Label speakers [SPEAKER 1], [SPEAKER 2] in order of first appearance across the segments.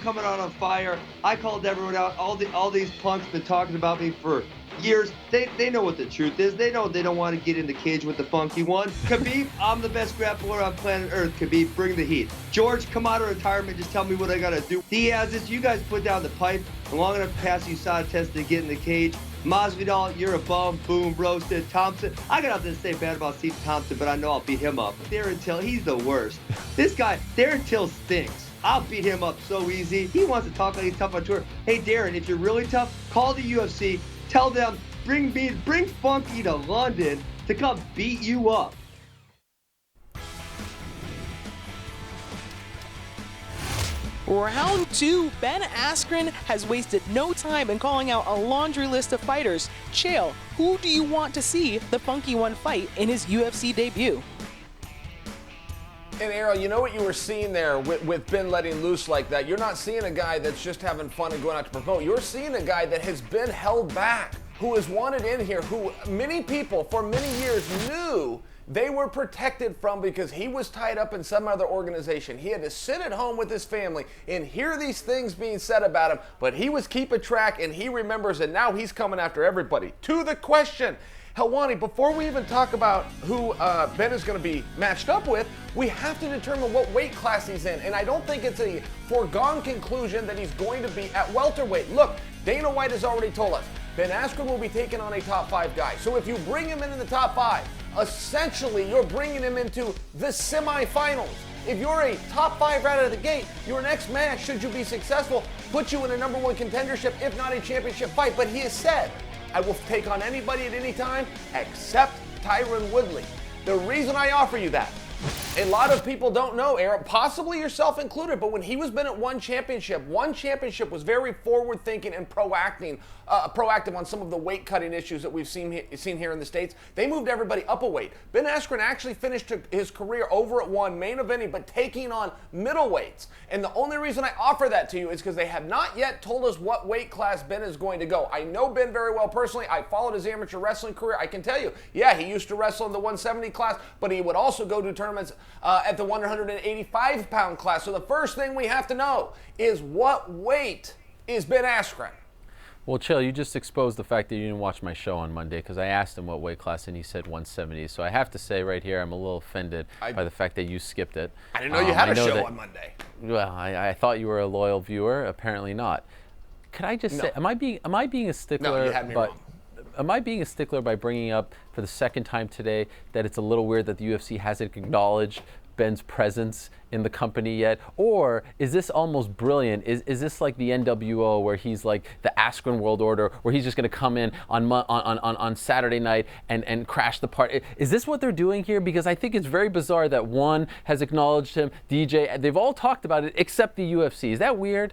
[SPEAKER 1] coming out on fire. I called everyone out. All these punks been talking about me for years. They know what the truth is. They know they don't want to get in the cage with the funky one. Khabib, I'm the best grappler on planet Earth. Khabib, bring the heat. George, come out of retirement. Just tell me what I got to do. Diaz, this you guys put down the pipe. I'm long enough to pass USADA test to get in the cage. Masvidal, you're a bum. Boom, roasted. Thompson, I got nothing to say bad about Steve Thompson, but I know I'll beat him up. Darren Till, he's the worst. This guy, Darren Till stinks. I'll beat him up so easy. He wants to talk like he's tough on tour. Hey, Darren, if you're really tough, call the UFC. Tell them, bring Funky to London to come beat you up.
[SPEAKER 2] Round 2, Ben Askren has wasted no time in calling out a laundry list of fighters. Chael, who do you want to see the Funky One fight in his UFC debut?
[SPEAKER 3] And Ariel, you know what you were seeing there with Ben letting loose like that? You're not seeing a guy that's just having fun and going out to promote. You're seeing a guy that has been held back, who is wanted in here, who many people for many years knew they were protected from because he was tied up in some other organization. He had to sit at home with his family and hear these things being said about him, but he was keeping track and he remembers, and now he's coming after everybody. To the question, Helwani, before we even talk about who Ben is going to be matched up with, we have to determine what weight class he's in. And I don't think it's a foregone conclusion that he's going to be at welterweight. Look, Dana White has already told us Ben Askren will be taking on a top 5 guy. So if you bring him in the top 5, essentially you're bringing him into the semifinals. If you're a top 5 right out of the gate, your next match, should you be successful, puts you in a number 1 contendership, if not a championship fight. But he has said, I will take on anybody at any time except Tyron Woodley. The reason I offer you that, a lot of people don't know, Aaron, possibly yourself included, but when he was been at one championship was very forward-thinking and proactive on some of the weight-cutting issues that we've seen here in the States. They moved everybody up a weight. Ben Askren actually finished his career over at 1, main eventing, but taking on middleweights. And the only reason I offer that to you is because they have not yet told us what weight class Ben is going to go. I know Ben very well personally. I followed his amateur wrestling career. I can tell you, yeah, he used to wrestle in the 170 class, but he would also go to tournaments at the 185-pound class. So the first thing we have to know is what weight is Ben Askren?
[SPEAKER 4] Well, Chael, you just exposed the fact that you didn't watch my show on Monday because I asked him what weight class and he said 170. So I have to say right here, I'm a little offended by the fact that you skipped it.
[SPEAKER 3] I didn't know you had a show on Monday.
[SPEAKER 4] Well, I thought you were a loyal viewer. Apparently not. Could I just say, am I being a stickler?
[SPEAKER 3] No, you had me wrong.
[SPEAKER 4] Am I being a stickler by bringing up for the second time today that it's a little weird that the UFC hasn't acknowledged Ben's presence in the company yet? Or is this almost brilliant? Is this like the NWO where he's like the Askren World Order, where he's just going to come in on Saturday night and crash the party? Is this what they're doing here? Because I think it's very bizarre that one has acknowledged him, DJ, they've all talked about it except the UFC. Is that weird?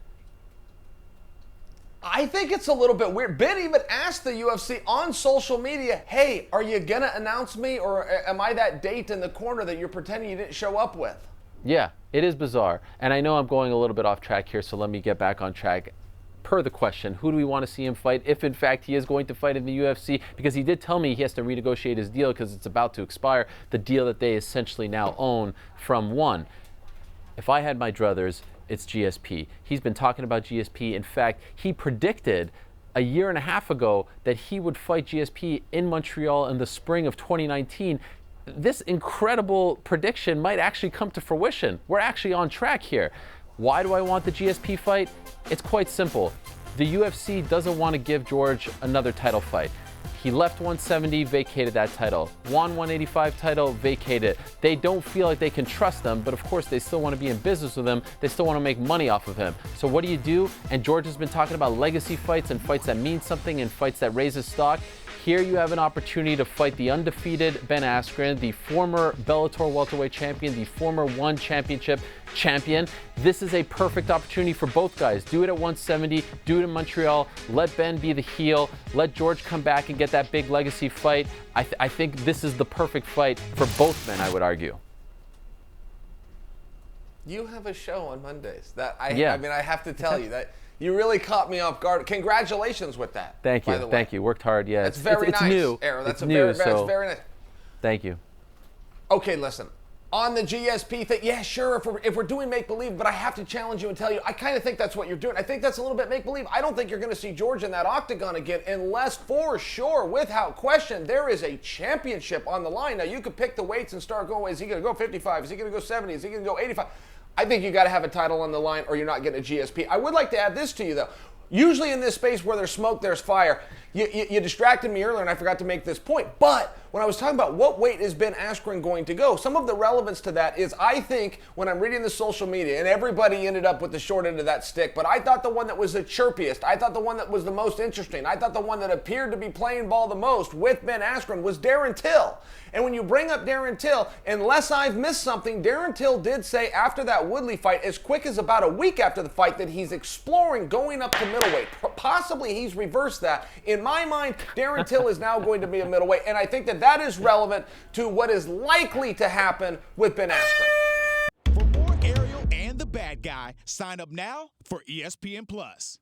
[SPEAKER 3] I think it's a little bit weird. Ben even asked the UFC on social media, hey, are you going to announce me, or am I that date in the corner that you're pretending you didn't show up with?
[SPEAKER 4] Yeah, it is bizarre. And I know I'm going a little bit off track here, so let me get back on track. Per the question, who do we want to see him fight, if in fact he is going to fight in the UFC? Because he did tell me he has to renegotiate his deal because it's about to expire, the deal that they essentially now own from one. If I had my druthers, it's GSP. He's been talking about GSP. In fact, he predicted a year and a half ago that he would fight GSP in Montreal in the spring of 2019. This incredible prediction might actually come to fruition. We're actually on track here. Why do I want the GSP fight? It's quite simple. The UFC doesn't want to give George another title fight. He left 170, vacated that title. Won 185 title, vacated it. They don't feel like they can trust them, but of course they still want to be in business with him. They still want to make money off of him. So what do? And George has been talking about legacy fights and fights that mean something and fights that raise his stock. Here you have an opportunity to fight the undefeated Ben Askren, the former Bellator welterweight champion, the former one championship champion. This is a perfect opportunity for both guys. Do it at 170, do it in Montreal, let Ben be the heel, let George come back and get that big legacy fight. I think this is the perfect fight for both men, I would argue.
[SPEAKER 3] You have a show on Mondays. I mean, I have to tell you that you really caught me off guard. Congratulations with that.
[SPEAKER 4] Thank you. Thank you. Worked hard. Yeah,
[SPEAKER 3] it's very nice.
[SPEAKER 4] New.
[SPEAKER 3] Aaron, that's
[SPEAKER 4] new,
[SPEAKER 3] very nice.
[SPEAKER 4] Thank you.
[SPEAKER 3] Okay, listen. on the GSP thing, yeah, sure, if we're doing make-believe, but I have to challenge you and tell you, I kind of think that's what you're doing. I think that's a little bit make-believe. I don't think you're going to see George in that octagon again unless, for sure, without question, there is a championship on the line. Now, you could pick the weights and start going, is he going to go 55? Is he going to go 70? Is he going to go 85? I think you got to have a title on the line or you're not getting a GSP. I would like to add this to you, though. Usually in this space where there's smoke, there's fire. You distracted me earlier and I forgot to make this point. But when I was talking about what weight is Ben Askren going to go, some of the relevance to that is I think when I'm reading the social media, and everybody ended up with the short end of that stick, but I thought the one that was the chirpiest, I thought the one that was the most interesting, I thought the one that appeared to be playing ball the most with Ben Askren was Darren Till. And when you bring up Darren Till, unless I've missed something, Darren Till did say after that Woodley fight, as quick as about a week after the fight, that he's exploring going up to middleweight. Possibly he's reversed that. In my mind, Darren Till is now going to be a middleweight, and I think that that is relevant to what is likely to happen with Ben Askren.
[SPEAKER 5] For more Ariel and the Bad Guy, sign up now for ESPN Plus.